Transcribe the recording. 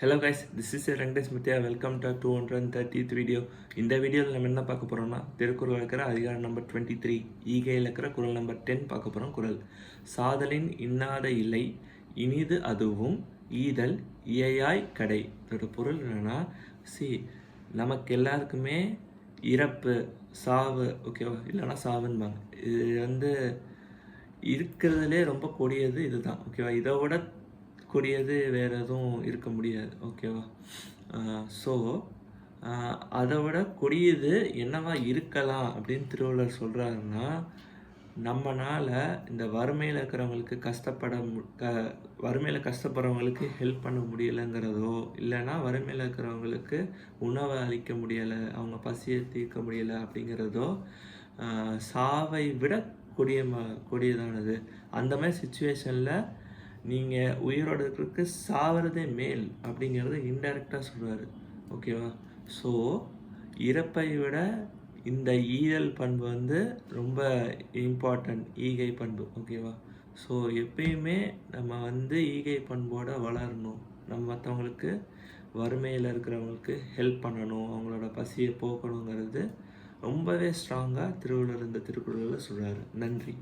Hello guys, this is Venkatesh Mithya. Welcome to 230th video. இந்த வீடியோவில் நம்ம என்ன பார்க்க போகிறோம்னா, திருக்குறள் இருக்கிற அதிகாரம் நம்பர் 23, ஈகையில் இருக்கிற குறள் நம்பர் 10 பார்க்க போகிறோம். குறள்: சாதலின் இன்னாத இல்லை இனிது அதுவும் ஈதல் இயையாய் கடை. இதோட பொருள் என்னென்னா, நமக்கு எல்லாருக்குமே இறப்பு, சாவு, ஓகேவா, இல்லைனா சாவுன்பாங்க. இது இருக்கிறதுலே ரொம்ப கொடியது இதுதான், ஓகேவா. இதை விட கூடியது வேறு எதுவும் இருக்க முடியாது, ஓகேவா. ஸோ அதை விட கொடியது என்னவா இருக்கலாம் அப்படின்னு திருவள்ளுவர் சொல்கிறாருன்னா, நம்மளால் இந்த வறுமையில் இருக்கிறவங்களுக்கு வறுமையில் கஷ்டப்படுறவங்களுக்கு ஹெல்ப் பண்ண முடியலைங்கிறதோ, இல்லைன்னா வறுமையில் இருக்கிறவங்களுக்கு உணவை அளிக்க முடியலை, அவங்க பசியை தீர்க்க முடியலை அப்படிங்கிறதோ சாவை விட கொடியதானது. அந்த மாதிரி சுச்சுவேஷனில் நீங்கள் உயிரோடு இருக்கிறதுக்கு சாவறதே மேல் அப்படிங்கிறது இன்டைரக்டாக சொல்கிறாரு, ஓகேவா. ஸோ இறப்பை விட இந்த ஈதல் பண்பு ரொம்ப இம்பார்ட்டன்ட், ஈகை பண்பு, ஓகேவா. ஸோ எப்பயுமே நம்ம ஈகை பண்போடு வளரணும். நம்ம மற்றவங்களுக்கு, வறுமையில் இருக்கிறவங்களுக்கு ஹெல்ப் பண்ணணும், அவங்களோட பசியை போக்கணுங்கிறது ரொம்பவே ஸ்ட்ராங்காக திருவள்ளுவர் இந்த திருக்குறளில் சொல்கிறாரு. நன்றி.